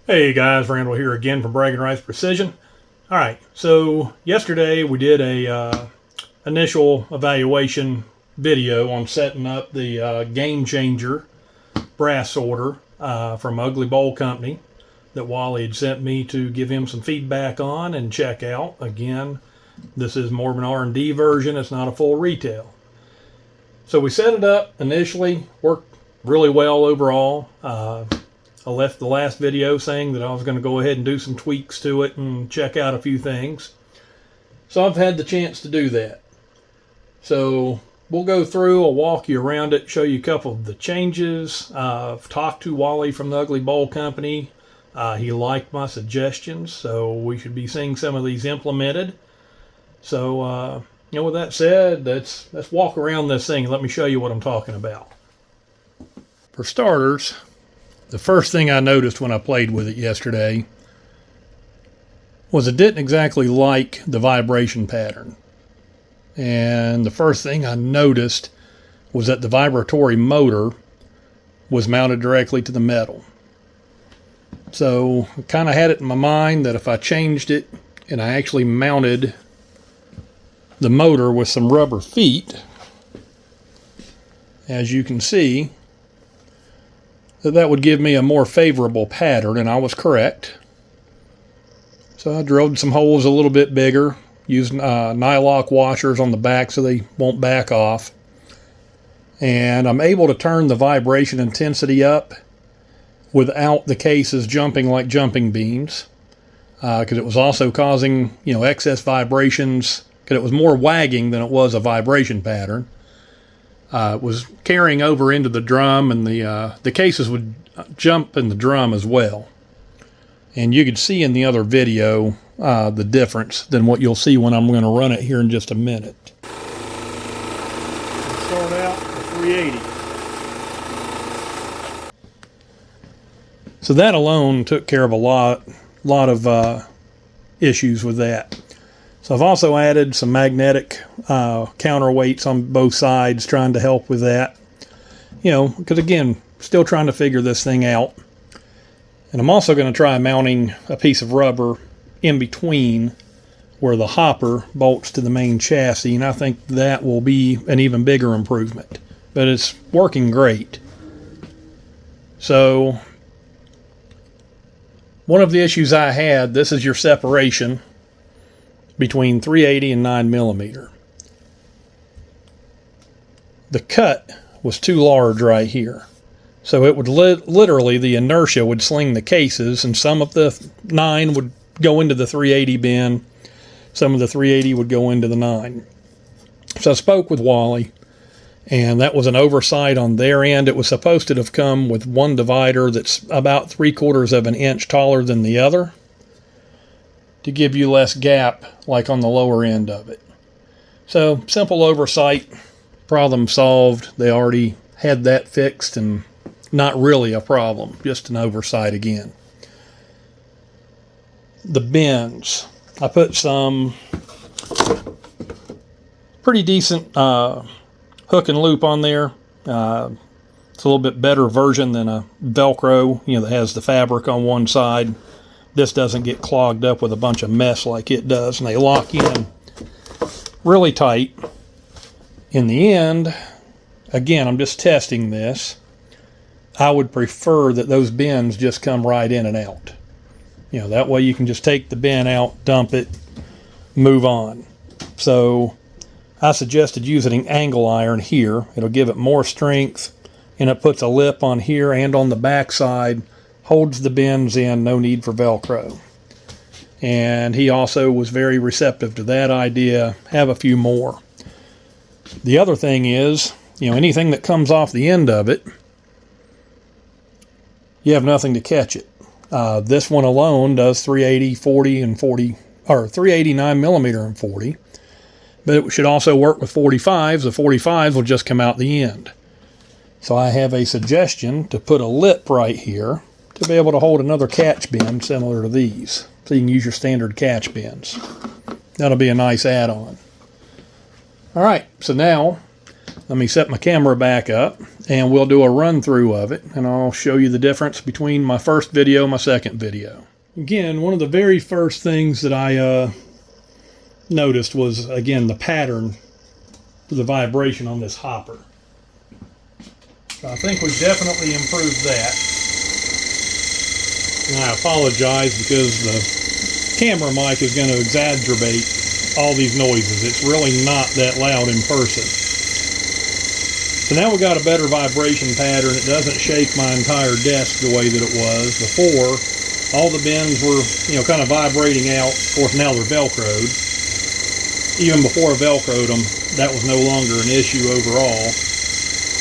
Hey guys, Randall here again from Bragging Rights Precision. All right, so yesterday we did a initial evaluation video on setting up the Game Changer brass sorter from Ugly Bowl Company that Wally had sent me to give him some feedback on and check out. Again, this is more of an R&D version. It's not a full retail. So we set it up initially, worked really well overall. I left the last video saying that I was going to go ahead and do some tweaks to it and check out a few things. So I've had the chance to do that. So we'll go through, I'll walk you around it, show you a couple of the changes. I've talked to Wally from the Ugly Bowl Company. He liked my suggestions, so we should be seeing some of these implemented. So, with that said, let's walk around this thing and let me show you what I'm talking about. For starters, the first thing I noticed when I played with it yesterday was it didn't exactly like the vibration pattern. And the first thing I noticed was that the vibratory motor was mounted directly to the metal. So I kind of had it in my mind that if I changed it and I actually mounted the motor with some rubber feet, as you can see, that would give me a more favorable pattern, and I was correct. So I drilled some holes a little bit bigger, used Nylock washers on the back so they won't back off. And I'm able to turn the vibration intensity up without the cases jumping like jumping beans, because it was also causing excess vibrations, because it was more wagging than it was a vibration pattern. It was carrying over into the drum, and the cases would jump in the drum as well. And you could see in the other video the difference than what you'll see when I'm going to run it here in just a minute. Let's start out with 380. So that alone took care of a lot of issues with that. So I've also added some magnetic counterweights on both sides, trying to help with that. Because again, still trying to figure this thing out. And I'm also going to try mounting a piece of rubber in between where the hopper bolts to the main chassis, and I think that will be an even bigger improvement. But it's working great. So one of the issues I had, this is your separation between 380 and 9mm. The cut was too large right here. So it would literally, the inertia would sling the cases, and some of the 9 would go into the 380 bin, some of the 380 would go into the 9. So I spoke with Wally, and that was an oversight on their end. It was supposed to have come with one divider that's about 3/4 of an inch taller than the other, to give you less gap like on the lower end of it. So simple oversight, problem solved. They already had that fixed, and not really a problem, just an oversight again. The bins, I put some pretty decent hook and loop on there. It's a little bit better version than a Velcro, that has the fabric on one side. This doesn't get clogged up with a bunch of mess like it does, and they lock in really tight. In the end, again, I'm just testing this. I would prefer that those bins just come right in and out. That way you can just take the bin out, dump it, move on. So I suggested using an angle iron here. It'll give it more strength, and it puts a lip on here and on the back side, holds the bins in, no need for Velcro. And he also was very receptive to that idea. Have a few more. The other thing is, anything that comes off the end of it, you have nothing to catch it. This one alone does 380, 40, and 40, or 380, 9mm and 40. But it should also work with 45s. The 45s will just come out the end. So I have a suggestion to put a lip right here to be able to hold another catch bin similar to these. So you can use your standard catch bins. That'll be a nice add-on. All right, so now let me set my camera back up and we'll do a run through of it, and I'll show you the difference between my first video and my second video. Again, one of the very first things that I noticed was, again, the pattern for the vibration on this hopper. So I think we've definitely improved that. And I apologize because the camera mic is going to exacerbate all these noises. It's really not that loud in person. So now we've got a better vibration pattern. It doesn't shake my entire desk the way that it was before. All the bins were, kind of vibrating out. Of course, now they're Velcroed. Even before I Velcroed them, that was no longer an issue overall.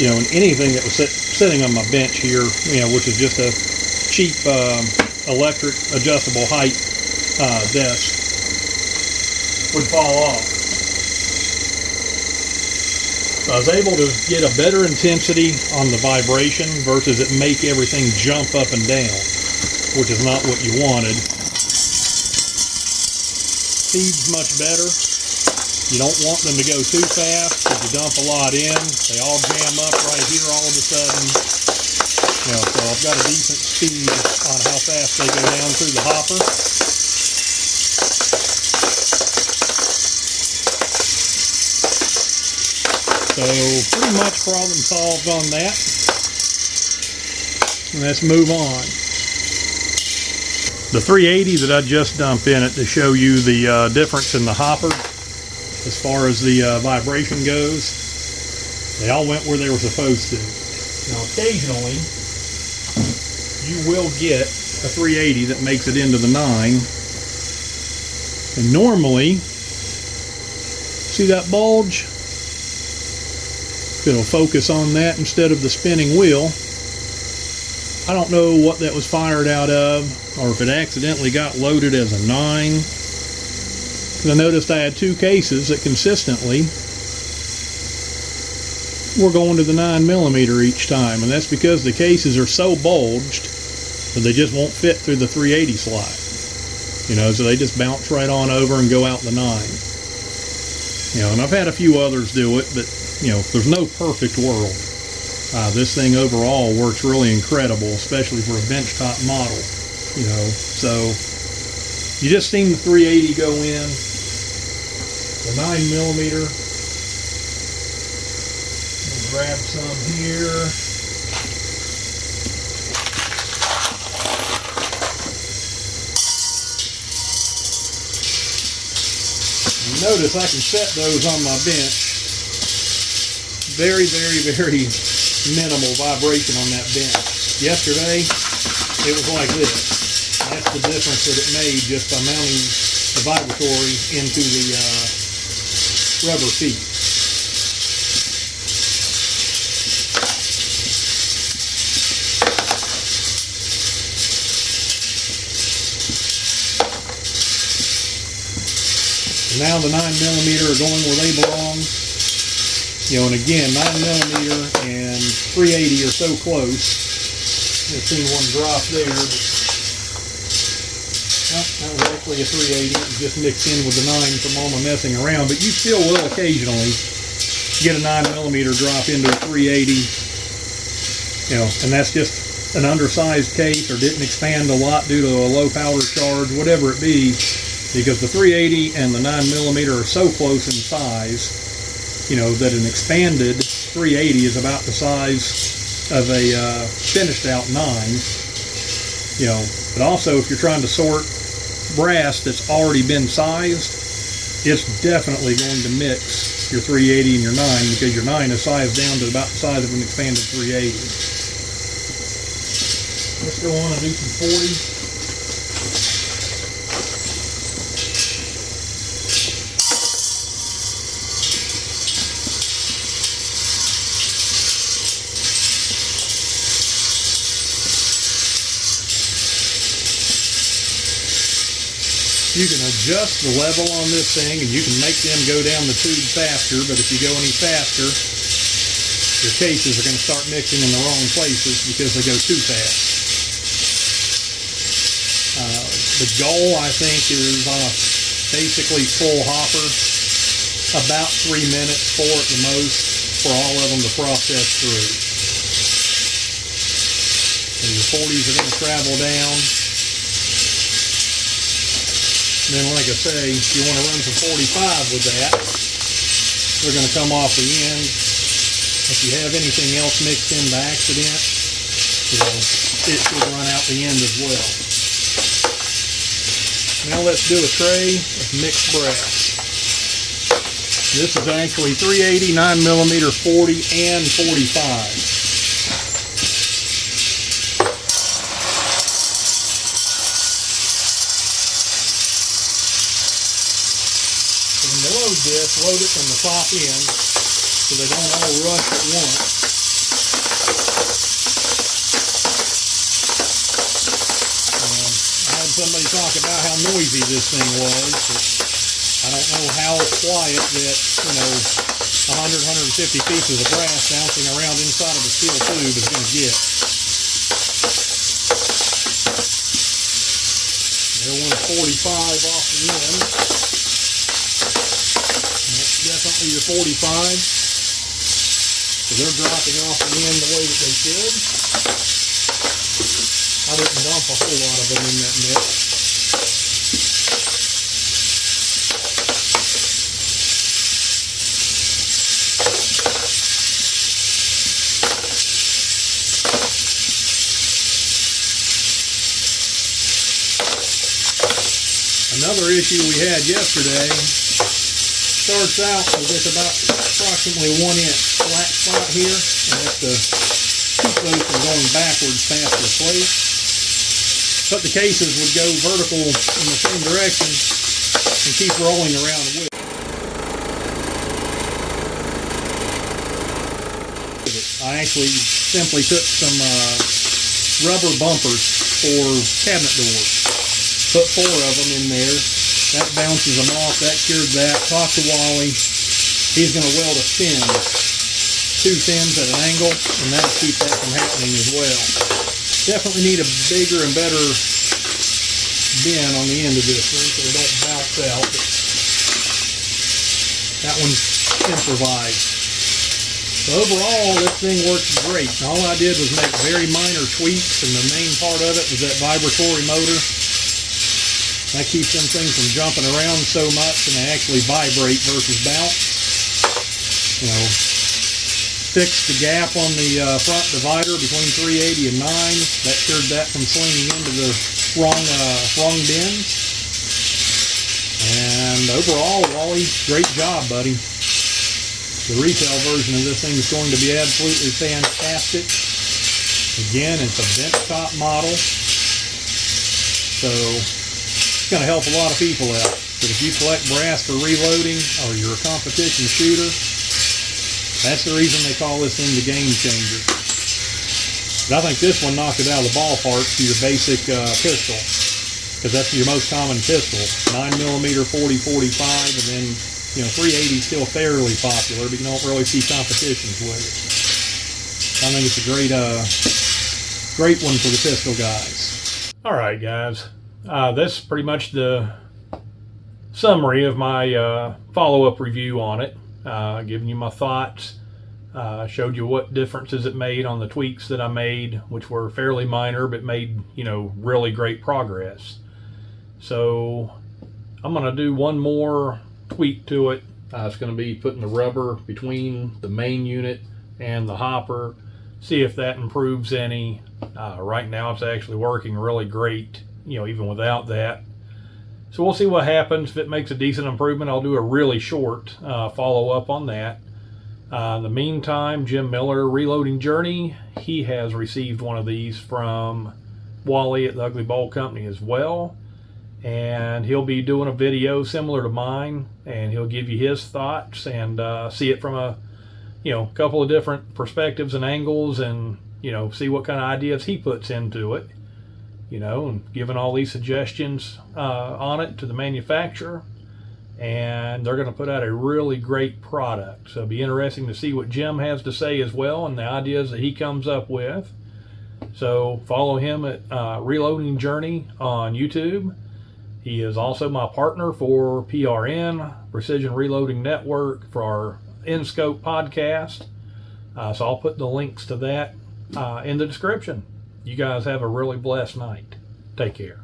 And anything that was sitting on my bench here, which is just a cheap electric adjustable height desk, would fall off. So I was able to get a better intensity on the vibration versus it make everything jump up and down, which is not what you wanted. Speed's much better. You don't want them to go too fast because you dump a lot in. They all jam up right here all of a sudden. So I've got a decent speed on how fast they go down through the hopper. So pretty much problem solved on that. Let's move on. The 380 that I just dumped in it to show you the difference in the hopper as far as the vibration goes, they all went where they were supposed to. Now occasionally you will get a 380 that makes it into the 9, and normally, see that bulge? It'll focus on that instead of the spinning wheel. I don't know what that was fired out of, or if it accidentally got loaded as a 9. Because I noticed I had 2 cases that consistently were going to the 9mm each time, and that's because the cases are so bulged that they just won't fit through the 380 slot. So they just bounce right on over and go out the 9. And I've had a few others do it, but there's no perfect world. This thing overall works really incredible, especially for a benchtop model. So you just seen the 380 go in, the 9mm. Grab some here. You notice I can set those on my bench. Very, very, very minimal vibration on that bench. Yesterday, it was like this. That's the difference that it made just by mounting the vibratory into the rubber feet. Now the 9mm are going where they belong. And again, 9mm and 380 are so close. I've seen one drop there, but that was actually a 380. It was just mixed in with the 9 from all my messing around. But you still will occasionally get a 9mm drop into a 380. And that's just an undersized case or didn't expand a lot due to a low power charge, whatever it be. Because the 380 and the 9mm are so close in size, that an expanded 380 is about the size of a finished out 9. But also if you're trying to sort brass that's already been sized, it's definitely going to mix your 380 and your 9 because your 9 is sized down to about the size of an expanded 380. Let's go on and do some 40. You can adjust the level on this thing and you can make them go down the tube faster, but if you go any faster, your cases are going to start mixing in the wrong places because they go too fast. The goal, I think, is on a basically full hopper, about 3 minutes, 4 at the most. for all of them to process through. So your 40s are going to travel down. And then, like I say, if you want to run some 45 with that, they're going to come off the end. If you have anything else mixed in by accident, it should run out the end as well. Now let's do a tray of mixed brass. This is actually 380, 9mm, 40, and 45. Load it from the top end so they don't all rush at once. I had somebody talk about how noisy this thing was, but I don't know how quiet that, 100, 150 pieces of brass bouncing around inside of a steel tube is going to get. There went a 45 off the end. Definitely your 45. So they're dropping off the end the way that they should. I didn't dump a whole lot of them in that mix. Another issue we had yesterday starts out with this about approximately 1 inch flat spot here, and that's to keep those from going backwards past the plate. But the cases would go vertical in the same direction and keep rolling around the wheel. I actually simply took some rubber bumpers for cabinet doors, put 4 of them in there. That bounces them off. That cured that. Talk to Wally. He's going to weld a fin, 2 fins at an angle, and that'll keep that from happening as well. Definitely need a bigger and better bin on the end of this thing so they don't bounce out. But that one's improvised. So overall, this thing works great. All I did was make very minor tweaks, and the main part of it was that vibratory motor. That keeps them things from jumping around so much, and they actually vibrate versus bounce. Fixed the gap on the front divider between 380 and 9. That cured that from swinging into the wrong bins. And overall, Wally, great job, buddy. The retail version of this thing is going to be absolutely fantastic. Again, it's a bench top model. So it's going to help a lot of people out. But if you collect brass for reloading or you're a competition shooter, that's the reason they call this thing the Game Changer. But I think this one knocked it out of the ballpark to your basic pistol, because that's your most common pistol. 9mm, 40, 45, and then 380 is still fairly popular, but you don't really see competitions with it. I think it's a great one for the pistol guys. All right, guys. That's pretty much the summary of my follow-up review on it. Giving you my thoughts. Showed you what differences it made on the tweaks that I made, which were fairly minor, but made, really great progress. So I'm going to do one more tweak to it. It's going to be putting the rubber between the main unit and the hopper. See if that improves any. Right now it's actually working really great, even without that. So we'll see what happens. If it makes a decent improvement, I'll do a really short follow-up on that. In the meantime, Jim Miller, Reloading Journey, he has received one of these from Wally at the Ugly Bolt Company as well. And he'll be doing a video similar to mine, and he'll give you his thoughts and see it from a couple of different perspectives and angles, and see what kind of ideas he puts into it. And giving all these suggestions on it to the manufacturer, and they're going to put out a really great product. So it'll be interesting to see what Jim has to say as well, and the ideas that he comes up with. So follow him at Reloading Journey on YouTube. He is also my partner for PRN, Precision Reloading Network, for our InScope podcast. So I'll put the links to that in the description. You guys have a really blessed night. Take care.